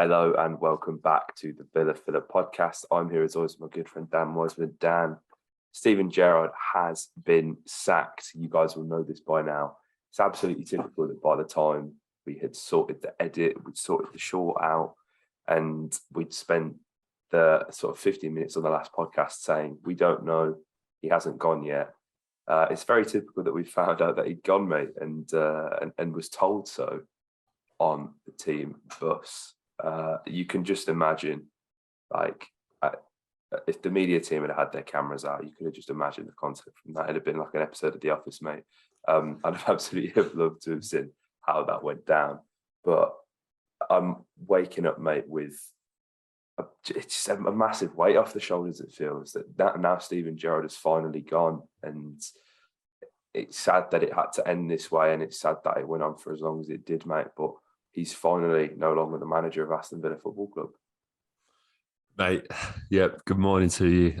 Hello and welcome back to the Villa Filler podcast. I'm here as always with my good friend Dan Wiseman. Dan, Steven Gerrard has been sacked. You guys will know this by now. It's absolutely typical that by the time we had sorted the edit, we'd sorted the short out, and we'd spent the sort of 15 minutes on the last podcast saying, we don't know, he hasn't gone yet. It's very typical that we found out that he'd gone, mate, and was told so on the team bus. You can just imagine, if the media team had their cameras out, you could have just imagined the content from that. It'd have been like an episode of The Office, mate. I'd have absolutely loved to have seen how that went down. But I'm waking up, mate, with it's a massive weight off the shoulders. It feels that now Steven Gerrard has finally gone, and it's sad that it had to end this way, and it's sad that it went on for as long as it did, mate. But he's finally no longer the manager of Aston Villa Football Club. Mate, yeah, good morning to you.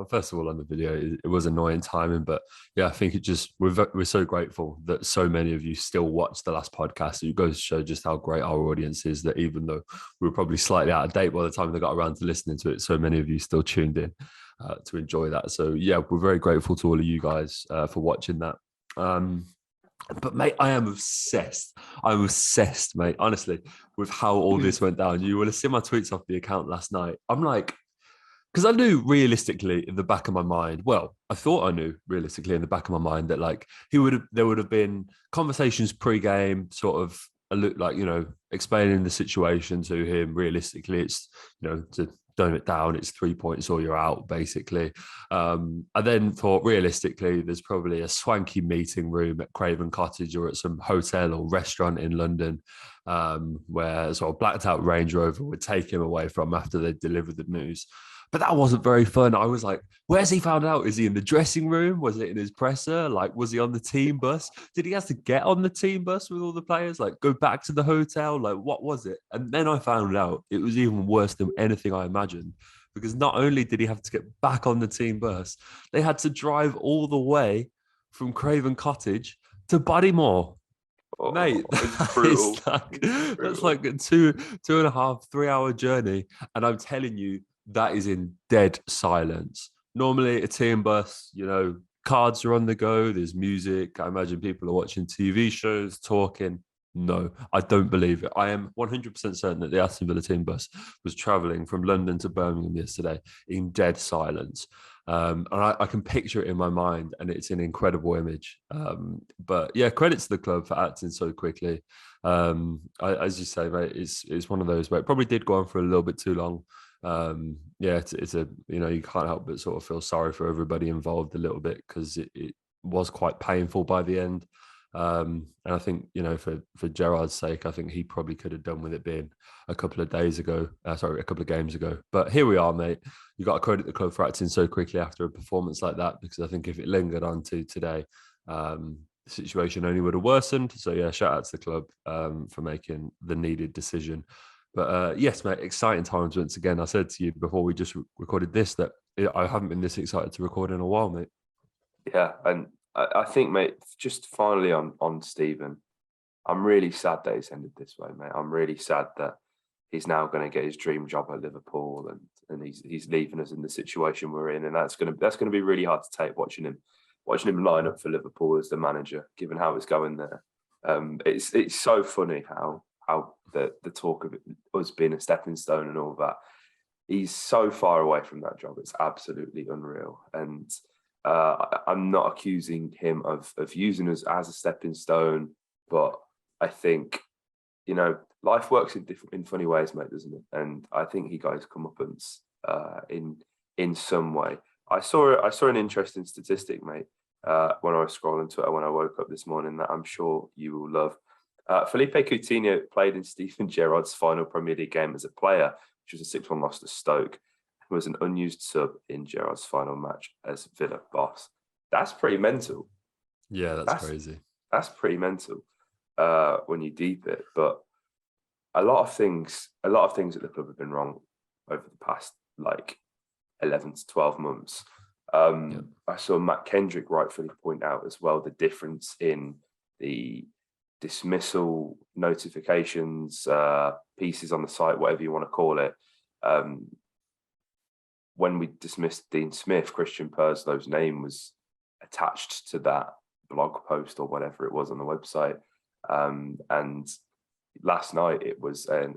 First of all, on the video, it was annoying timing, but yeah, I think we're so grateful that so many of you still watch the last podcast. It goes to show just how great our audience is, that even though we were probably slightly out of date by the time they got around to listening to it, so many of you still tuned in to enjoy that. So yeah, we're very grateful to all of you guys for watching that. But mate, I am obsessed. I'm obsessed, mate, honestly, with how all this went down. You would have seen my tweets off the account last night. I'm like, because I knew realistically in the back of my mind, well, I thought I knew realistically in the back of my mind that like there would have been conversations pre-game, sort of like, explaining the situation to him. Realistically, it's, to tone it down, it's 3 points or you're out, basically. I then thought, realistically, there's probably a swanky meeting room at Craven Cottage or at some hotel or restaurant in London where a sort of blacked out Range Rover would take him away from after they delivered the news. But that wasn't very fun. I was like, where's he found out? Is he in the dressing room? Was it in his presser? Like, was he on the team bus? Did he have to get on the team bus with all the players? Like, go back to the hotel? Like, what was it? And then I found out it was even worse than anything I imagined, because not only did he have to get back on the team bus, they had to drive all the way from Craven Cottage to Bodymoor. Oh, mate, that's like a 2.5, 3 hour journey. And I'm telling you, that is in dead silence. Normally, a team bus, cards are on the go, there's music. I imagine people are watching TV shows, talking. No, I don't believe it. I am 100% certain that the Aston Villa team bus was travelling from London to Birmingham yesterday in dead silence. And I can picture it in my mind, and it's an incredible image. But yeah, credit to the club for acting so quickly. As you say, mate, it's one of those where it probably did go on for a little bit too long. It's a you can't help but sort of feel sorry for everybody involved a little bit, because it was quite painful by the end. And I think for Gerrard's sake, I think he probably could have done with it being a couple of games ago. But here we are, mate. You got to credit the club for acting so quickly after a performance like that, because I think if it lingered on to today, the situation only would have worsened. So yeah, shout out to the club for making the needed decision. But yes, mate, exciting times once again. I said to you before we just recorded this that I haven't been this excited to record in a while, mate. Yeah, and I think, mate, just finally on Steven, I'm really sad that it's ended this way, mate. I'm really sad that he's now going to get his dream job at Liverpool, and he's leaving us in the situation we're in, and that's going to be really hard to take, watching him line up for Liverpool as the manager, given how it's going there. It's so funny how the talk of it us being a stepping stone and all that. He's so far away from that job. It's absolutely unreal. And I'm not accusing him of using us as a stepping stone, but I think, life works in funny ways, mate, doesn't it? And I think he got his comeuppance in some way. I saw an interesting statistic, mate, when I was scrolling Twitter when I woke up this morning, that I'm sure you will love. Felipe Coutinho played in Steven Gerrard's final Premier League game as a player, which was a 6-1 loss to Stoke, and was an unused sub in Gerrard's final match as Villa boss. That's pretty mental. Yeah, that's crazy. That's pretty mental when you deep it. But a lot of things at the club have been wrong over the past 11 to 12 months. I saw Matt Kendrick rightfully point out as well the difference in the dismissal notifications, pieces on the site, whatever you want to call it. When we dismissed Dean Smith, Christian Purslow's name was attached to that blog post or whatever it was on the website. And last night it was a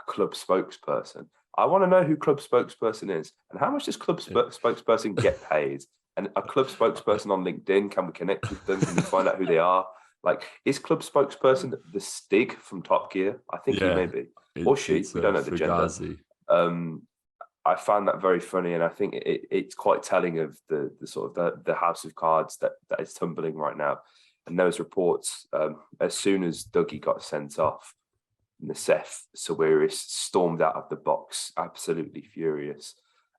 club spokesperson. I want to know who club spokesperson is and how much does club spokesperson get paid? And a club spokesperson on LinkedIn, can we connect with them? Can we find out who they are? Like, is club spokesperson the Stig from Top Gear? I think he may be. Or she, we don't know the gender. I found that very funny, and I think it's quite telling of the sort of the house of cards that is tumbling right now. And those reports, as soon as Dougie got sent off, Nassef Sawiris stormed out of the box, absolutely furious.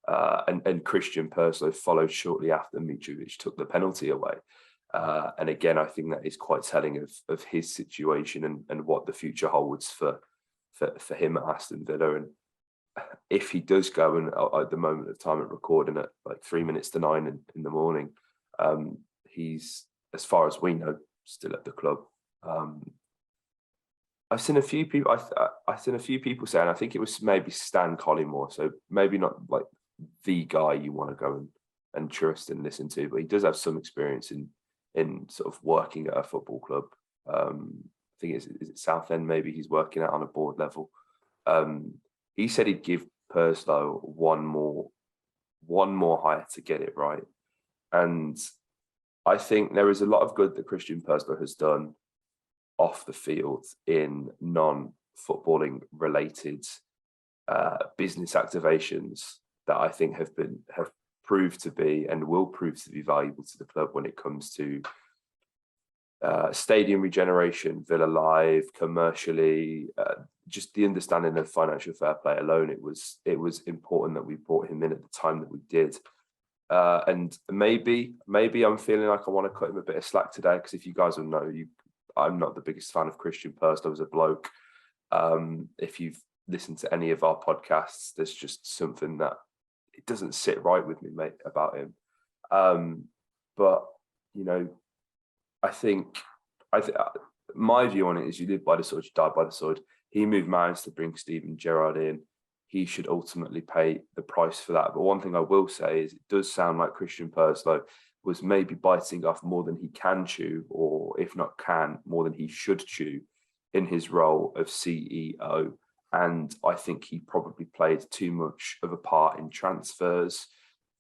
And Christian Purslow followed shortly after Mitrovic took the penalty away. And again, I think that is quite telling of his situation and what the future holds for him at Aston Villa. And if he does go, and at the moment of time at recording at like 3 minutes to 9 in the morning, he's, as far as we know, still at the club. I've seen a few people. I've seen a few people saying, I think it was maybe Stan Collymore, so maybe not like the guy you want to go and trust and listen to, but he does have some experience in sort of working at a football club. I think is it Southend? Maybe he's working out on a board level. He said he'd give Purslow one more hire to get it right, and I think there is a lot of good that Christian Purslow has done off the field in non-footballing related business activations that I think have proved to be and will prove to be valuable to the club when it comes to stadium regeneration, Villa Live, commercially, just the understanding of financial fair play alone. It was important that we brought him in at the time that we did. And maybe I'm feeling like I want to cut him a bit of slack today, because if you guys will know, I'm not the biggest fan of Christian Purslow as a bloke. If you've listened to any of our podcasts, there's just something that it doesn't sit right with me, mate, about him. But you know, I think my view on it is, you live by the sword, you die by the sword. He moved mountains to bring Steven Gerrard in. He should ultimately pay the price for that. But one thing I will say is, it does sound like Christian Purslow was maybe biting off more than he can chew, or if not can, more than he should chew in his role of CEO. And I think he probably played too much of a part in transfers.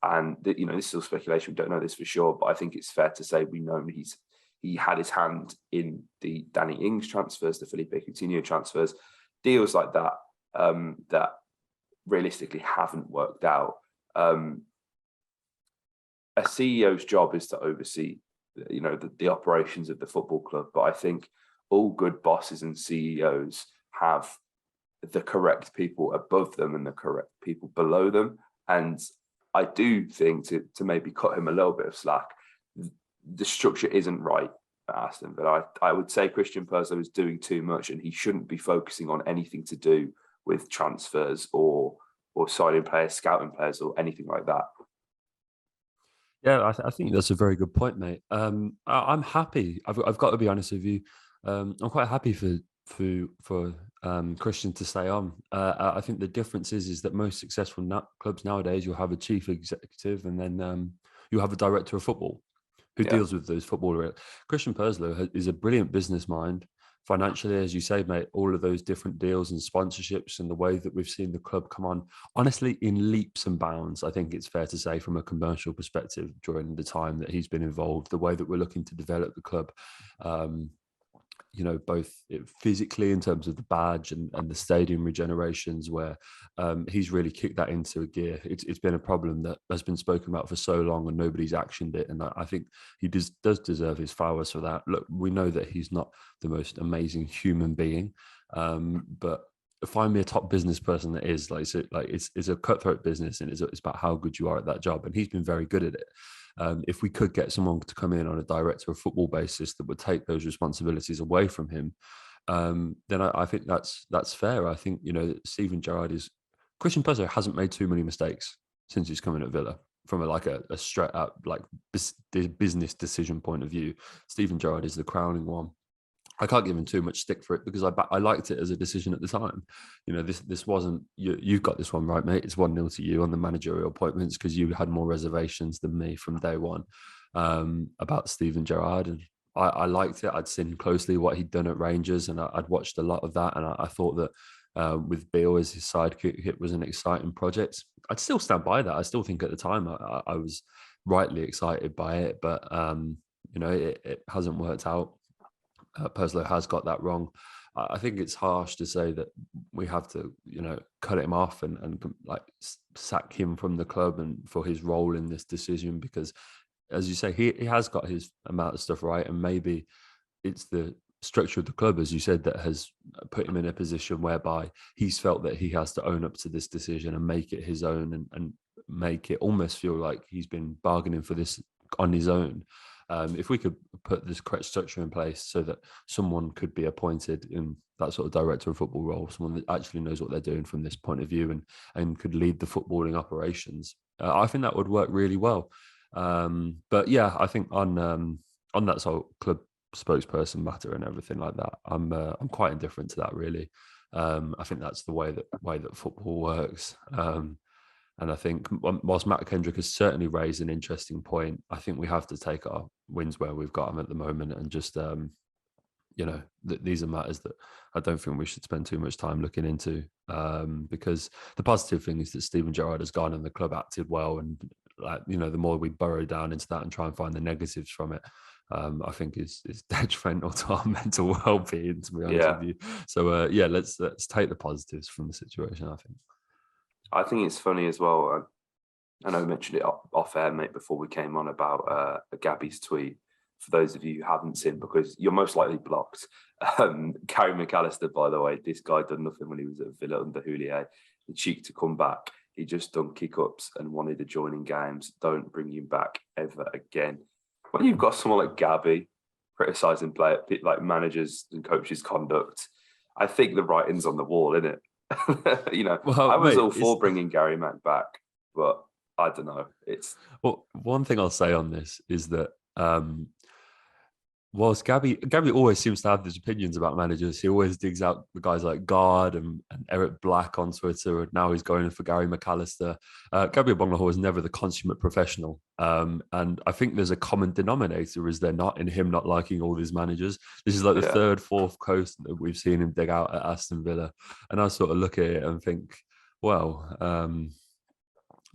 And this is all speculation. We don't know this for sure, but I think it's fair to say we know he had his hand in the Danny Ings transfers, the Felipe Coutinho transfers, deals like that, that realistically haven't worked out. A CEO's job is to oversee, the operations of the football club. But I think all good bosses and CEOs have the correct people above them and the correct people below them. And I do think, to maybe cut him a little bit of slack, the structure isn't right at Aston. But I would say Christian Purslow is doing too much, and he shouldn't be focusing on anything to do with transfers or signing players, scouting players, or anything like that. Yeah, I think that's a very good point, mate. I'm happy. I've got to be honest with you. I'm quite happy for Christian to stay on. I think the difference is that most successful clubs nowadays, you'll have a chief executive, and then you'll have a director of football who deals with those footballers. Christian Purslow is a brilliant business mind. Financially, as you say, mate, all of those different deals and sponsorships, and the way that we've seen the club come on, honestly, in leaps and bounds, I think it's fair to say, from a commercial perspective, during the time that he's been involved, the way that we're looking to develop the club, both physically in terms of the badge and the stadium regenerations, where he's really kicked that into a gear. It's been a problem that has been spoken about for so long and nobody's actioned it. And I think he does deserve his flowers for that. Look, we know that he's not the most amazing human being, but find me a top business person that is it's a cutthroat business, and it's about how good you are at that job. And he's been very good at it. If we could get someone to come in on a director of football basis that would take those responsibilities away from him, then I think that's fair. I think, Steven Gerrard Christian Purslow hasn't made too many mistakes since he's come in at Villa, from a straight up business decision point of view. Steven Gerrard is the crowning one. I can't give him too much stick for it because I liked it as a decision at the time. You know, this wasn't you got this one right, mate. It's 1-0 to you on the managerial appointments because you had more reservations than me from day one about Steven Gerrard, and I liked it. I'd seen closely what he'd done at Rangers, and I'd watched a lot of that, and I thought that with Beale as his sidekick, it was an exciting project. I'd still stand by that. I still think at the time I was rightly excited by it, but you know, it hasn't worked out. Purslow has got that wrong. I think it's harsh to say that we have to, you know, cut him off and like sack him from the club and for his role in this decision, because, as you say, he has got his amount of stuff right, and maybe it's the structure of the club, as you said, that has put him in a position whereby he's felt that he has to own up to this decision and make it his own, and make it almost feel like he's been bargaining for this on his own. If we could put this correct structure in place so that someone could be appointed in that sort of director of football role, someone that actually knows what they're doing from this point of view and could lead the footballing operations, I think that would work really well. But yeah, I think on that sort of club spokesperson matter and everything like that, I'm quite indifferent to that, really. I think that's the way that football works. And I think whilst Matt Kendrick has certainly raised an interesting point, I think we have to take our wins where we've got them at the moment, and just, you know, these are matters that I don't think we should spend too much time looking into, because the positive thing is that Steven Gerrard has gone and the club acted well, and, like, you know, the more we burrow down into that and try and find the negatives from it, I think is detrimental to our mental well-being, to be honest with you. So yeah, let's take the positives from the situation, I think. I think it's funny as well. I know I mentioned it off air, mate, before we came on about Gabby's tweet. For those of you who haven't seen, because you're most likely blocked. Gary McAllister, by the way, this guy done nothing when he was at Villa under Holte. The cheek to come back. He just done kick-ups and wanted to join in games. Don't bring him back ever again. When you've got someone like Gabby criticising like managers and coaches' conduct, I think the writing's on the wall, isn't it? You know, well, I was all for bringing Gary Mack back, but I don't know. Well, one thing I'll say on this is that whilst Gabby always seems to have these opinions about managers, he always digs out the guys like Gard and Eric Black on Twitter, and now he's going for Gary McAllister. Gabby Ogbonlahor is never the consummate professional, and I think there's a common denominator, is there not, in him not liking all these managers. This is like the third, fourth coast that we've seen him dig out at Aston Villa, and I sort of look at it and think, well,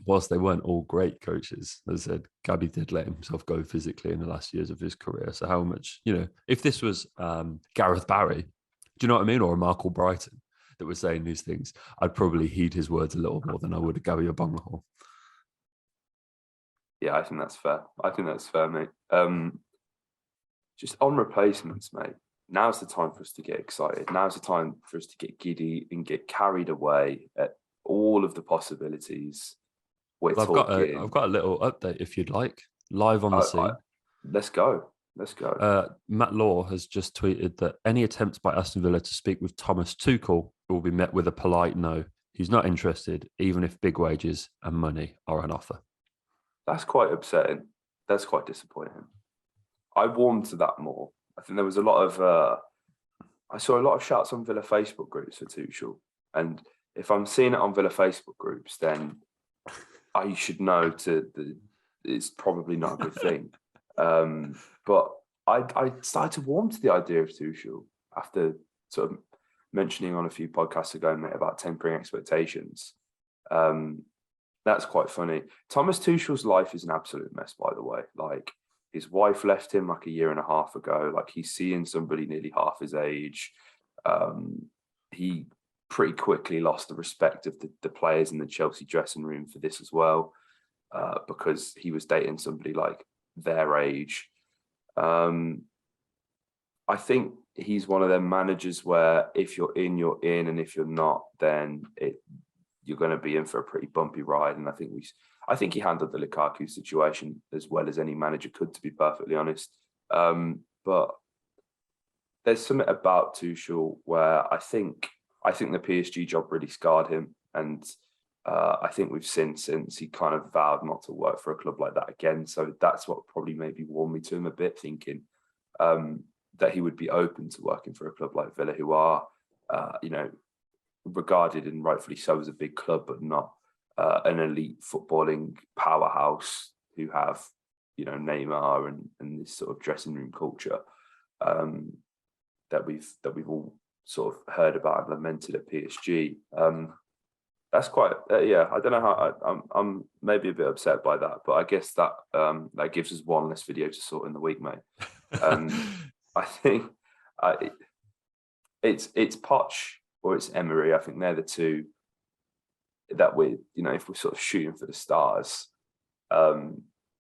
whilst they weren't all great coaches, as I said, Gabby did let himself go physically in the last years of his career. So how much, you know, if this was Gareth Barry, do you know what I mean? Or Mark Brighton that was saying these things, I'd probably heed his words a little more than I would Gabby Ogbonlahor. Yeah, I think that's fair. Mate. Just on replacements, mate. Now's the time for us to get excited. Now's the time for us to get giddy and get carried away at all of the possibilities. I've got a little update if you'd like, live on the scene. Let's go. Matt Law has just tweeted that any attempts by Aston Villa to speak with Thomas Tuchel will be met with a polite no. He's not interested, even if big wages and money are on offer. That's quite upsetting. That's quite disappointing. I warmed to that more. I think there was a lot of... I saw a lot of shouts on Villa Facebook groups for Tuchel. And if I'm seeing it on Villa Facebook groups, then I should know it's probably not a good thing. But I started to warm to the idea of Tuchel after sort of mentioning on a few podcasts ago, mate, about tempering expectations. That's quite funny. Thomas Tuchel's life is an absolute mess, by the way. Like, his wife left him like a year and a half ago. Like, he's seeing somebody nearly half his age. He pretty quickly lost the respect of the players in the Chelsea dressing room for this as well, because he was dating somebody like their age. I think he's one of them managers where if you're in, you're in, and if you're not, then you're going to be in for a pretty bumpy ride. And I think he handled the Lukaku situation as well as any manager could, to be perfectly honest. But there's something about Tuchel where I think the PSG job really scarred him. And I think we've seen since he kind of vowed not to work for a club like that again. So that's what probably maybe warmed me to him a bit, thinking that he would be open to working for a club like Villa, who are, regarded, and rightfully so, as a big club, but not an elite footballing powerhouse who have, Neymar and this sort of dressing room culture that we've all sort of heard about and lamented at PSG. That's quite, I don't know how, I'm maybe a bit upset by that, but I guess that that gives us one less video to sort in the week, mate. I think it's Poch or it's Emery. I think they're the two that we, if we're sort of shooting for the stars,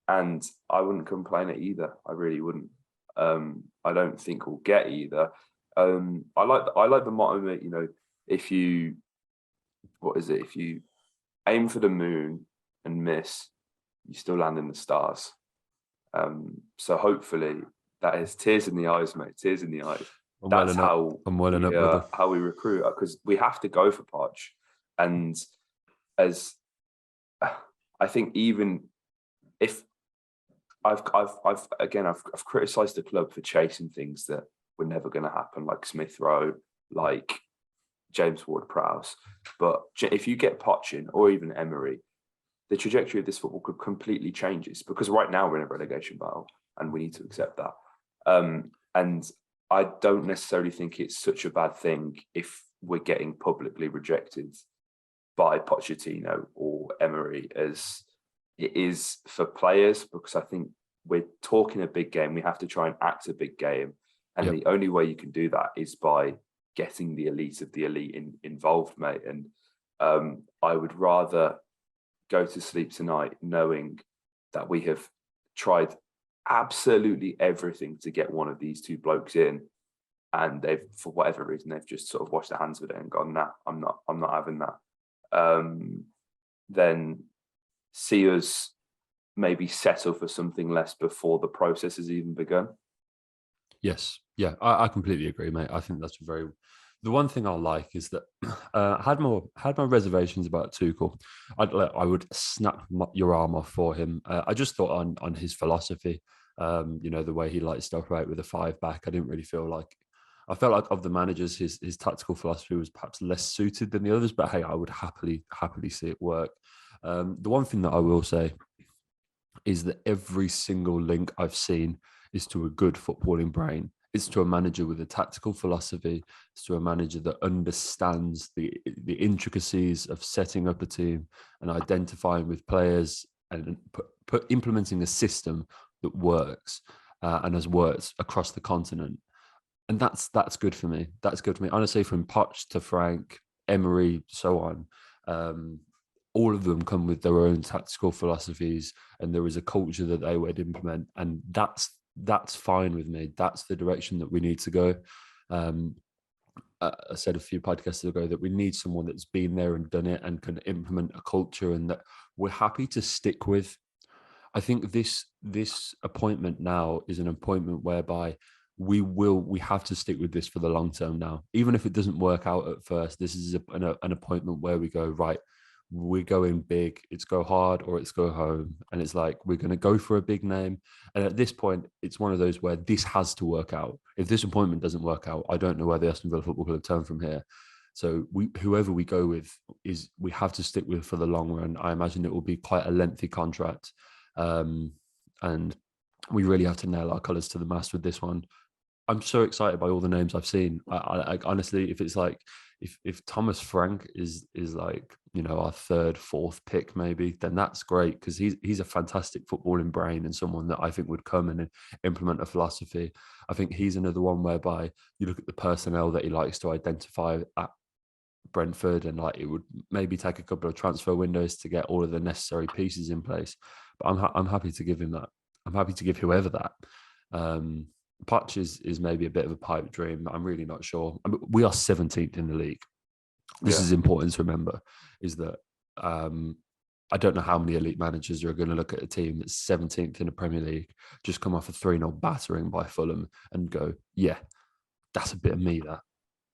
and I wouldn't complain at either. I really wouldn't. I don't think we'll get either. I like the motto, if you, if you aim for the moon and miss, you still land in the stars. So hopefully that is tears in the eyes, mate. Tears in the eyes. That's how we recruit, because we have to go for Poch. And as I think, even if I've criticised the club for chasing things that were never going to happen, like Smith Rowe, like James Ward-Prowse. But if you get Poch in, or even Emery, the trajectory of this football could completely changes, because right now we're in a relegation battle and we need to accept that. And I don't necessarily think it's such a bad thing if we're getting publicly rejected by Pochettino or Emery as it is for players, because I think we're talking a big game. We have to try and act a big game. And the only way you can do that is by getting the elite of the elite involved, mate. And I would rather go to sleep tonight knowing that we have tried absolutely everything to get one of these two blokes in, and they've, for whatever reason, they've just sort of washed their hands with it and gone, nah, I'm not having that. Then see us maybe settle for something less before the process has even begun. Yes. Yeah, I completely agree, mate. I think that's the one thing I like is that I had my reservations about Tuchel. I would snap your arm off for him. I just thought on his philosophy, the way he likes to operate with a 5-back, I didn't really feel like, I felt like of the managers, his tactical philosophy was perhaps less suited than the others, but hey, I would happily see it work. The one thing that I will say is that every single link I've seen is to a good footballing brain. It's to a manager with a tactical philosophy. It's to a manager that understands the intricacies of setting up a team and identifying with players and implementing a system that works and has worked across the continent. And that's good for me. That's good for me. Honestly, from Poch to Frank, Emery, so on, all of them come with their own tactical philosophies, and there is a culture that they would implement, and that's fine with me. That's the direction that we need to go. I said a few podcasts ago that we need someone that's been there and done it and can implement a culture, and that we're happy to stick with. I think this appointment now is an appointment whereby we have to stick with this for the long term now. Even if it doesn't work out at first, this is an appointment where we go, right, we're going big, it's go hard or it's go home. And it's like, we're going to go for a big name. And at this point, it's one of those where this has to work out. If this appointment doesn't work out, I don't know where the Aston Villa Football Club turn from here. So whoever we go with, we have to stick with for the long run. I imagine it will be quite a lengthy contract. And we really have to nail our colours to the mast with this one. I'm so excited by all the names I've seen. I honestly, if it's like, if Thomas Frank is like, our third, fourth pick maybe, then that's great, because he's a fantastic footballing brain and someone that I think would come and implement a philosophy. I think he's another one whereby you look at the personnel that he likes to identify at Brentford, and like it would maybe take a couple of transfer windows to get all of the necessary pieces in place. But I'm happy to give him that. I'm happy to give whoever that. Poch is maybe a bit of a pipe dream. I'm really not sure. We are 17th in the league. This is important to remember, is that I don't know how many elite managers are going to look at a team that's 17th in the Premier League, just come off a 3-0 battering by Fulham and go, yeah, that's a bit of me that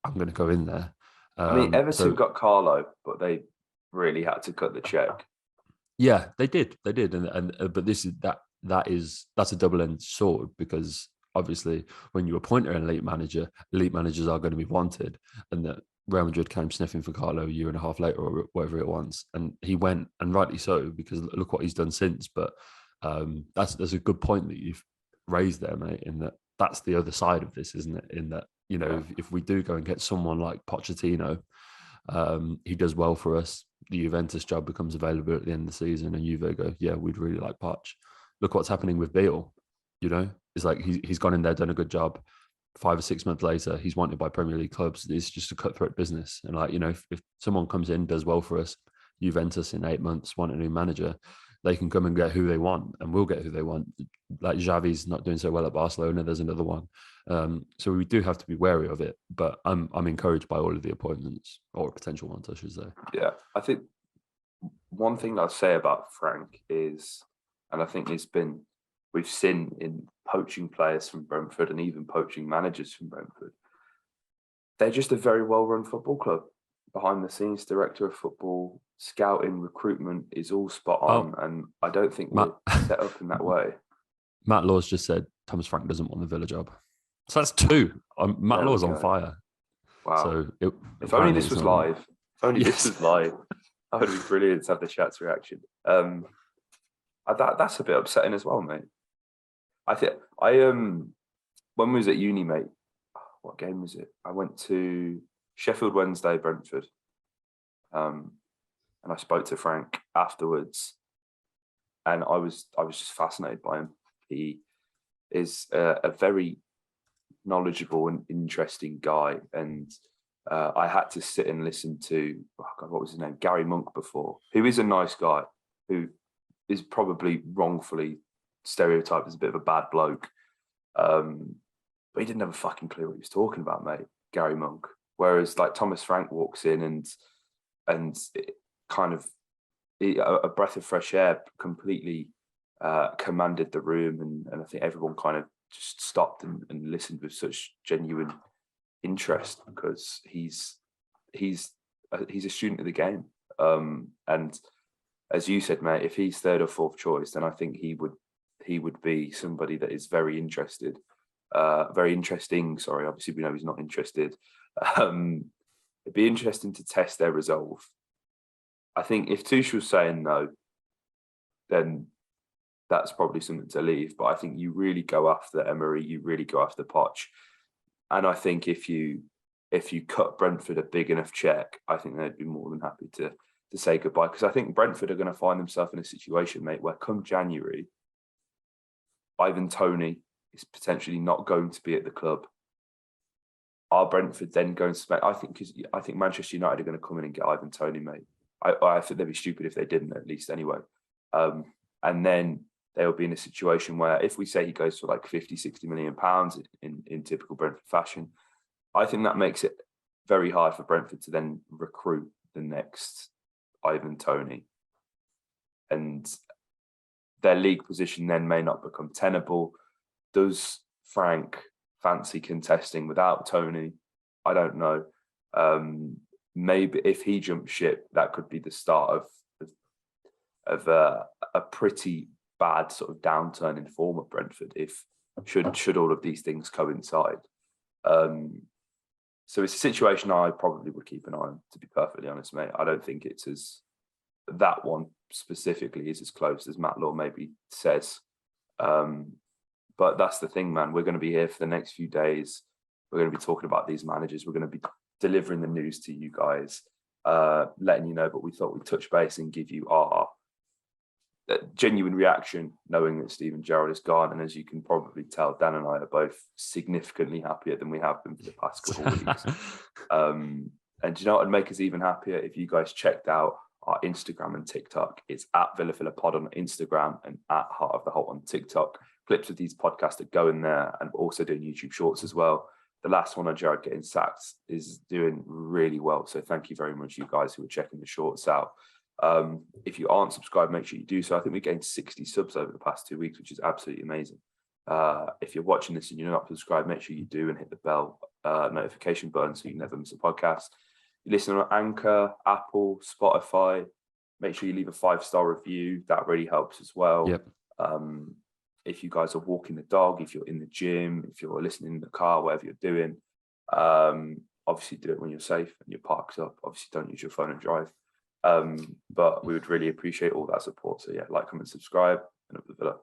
I'm going to go in there. I mean, Everton got Carlo, but they really had to cut the check. Yeah, they did. And but this is that's a double-edged sword, because obviously when you appoint an elite manager, elite managers are going to be wanted, and that Real Madrid came sniffing for Carlo a year and a half later or whatever it was, and he went, and rightly so, because look what he's done since. But that's a good point that you've raised there, mate, in that that's the other side of this, isn't it? In that, you know, if we do go and get someone like Pochettino, he does well for us, the Juventus job becomes available at the end of the season, and Juve go, yeah, we'd really like Poch. Look what's happening with Bale. You know, it's like he's gone in there, done a good job. 5 or 6 months later, he's wanted by Premier League clubs. It's just a cutthroat business. And like, you know, if someone comes in, does well for us, Juventus in 8 months want a new manager, they can come and get who they want, and we'll get who they want. Like Xavi's not doing so well at Barcelona. There's another one. So we do have to be wary of it. But I'm encouraged by all of the appointments, or potential ones, I should say. Yeah, I think one thing I'll say about Frank is, and I think we've seen in poaching players from Brentford and even poaching managers from Brentford, they're just a very well-run football club. Behind the scenes, director of football, scouting, recruitment is all spot on, and I don't think we're set up in that way. Matt Laws just said Thomas Frank doesn't want the Villa job, so that's 2. Matt Laws on fire. Wow! So if only this was live. If only this was live, that would be brilliant to have the chat's reaction. That's a bit upsetting as well, mate. When we was at uni, mate, what game was it? I went to Sheffield Wednesday, Brentford, and I spoke to Frank afterwards, and I was just fascinated by him. He is a very knowledgeable and interesting guy, and I had to sit and listen to, what was his name? Gary Monk before, who is a nice guy, who is probably wrongfully stereotyped as a bit of a bad bloke. But he didn't have a fucking clue what he was talking about, mate, Gary Monk. Whereas like Thomas Frank walks in and it kind of a breath of fresh air, completely commanded the room, and I think everyone kind of just stopped and listened with such genuine interest, because he's a student of the game. And as you said, mate, if he's 3rd or 4th choice, then I think he would be somebody that is very interesting. Sorry, obviously we know he's not interested. It'd be interesting to test their resolve. I think if Tuchel's saying no, then that's probably something to leave. But I think you really go after Emery, you really go after Poch. And I think if you cut Brentford a big enough check, I think they'd be more than happy to say goodbye. Because I think Brentford are going to find themselves in a situation, mate, where come January, Ivan Toney is potentially not going to be at the club. Are Brentford then going to spend? I think Manchester United are going to come in and get Ivan Toney, mate. I think they'd be stupid if they didn't, at least anyway. And then they'll be in a situation where, if we say he goes for like 50, 60 million pounds in typical Brentford fashion, I think that makes it very hard for Brentford to then recruit the next Ivan Toney. And their league position then may not become tenable. Does Frank fancy contesting without Toney? I don't know. Maybe if he jumps ship, that could be the start of a pretty bad sort of downturn in form of Brentford, if should all of these things coincide. So it's a situation I probably would keep an eye on, to be perfectly honest, mate. I don't think it's that one specifically is as close as Matt Law maybe says. But that's the thing, man. We're going to be here for the next few days. We're going to be talking about these managers. We're going to be delivering the news to you guys, letting you know. But we thought we'd touch base and give you our genuine reaction, knowing that Steven Gerrard is gone. And as you can probably tell, Dan and I are both significantly happier than we have been for the past couple of weeks. And do you know what would make us even happier? If you guys checked out our Instagram and TikTok. It's at VillaPod on Instagram and at Heart of the Holte on TikTok. Clips of these podcasts that go in there, and we're also doing YouTube shorts as well. The last one on Gerrard getting sacked is doing really well. So thank you very much, you guys who are checking the shorts out. If you aren't subscribed, make sure you do so. I think we gained 60 subs over the past 2 weeks, which is absolutely amazing. If you're watching this and you're not subscribed, make sure you do and hit the bell notification button so you never miss a podcast. You listen on Anchor, Apple, Spotify. Make sure you leave a 5-star review. That really helps as well. Yep. if you guys are walking the dog, if you're in the gym, if you're listening in the car, whatever you're doing, obviously do it when you're safe and you're parked up. Obviously don't use your phone and drive. But we would really appreciate all that support. So yeah, like, comment, subscribe, and up the villa.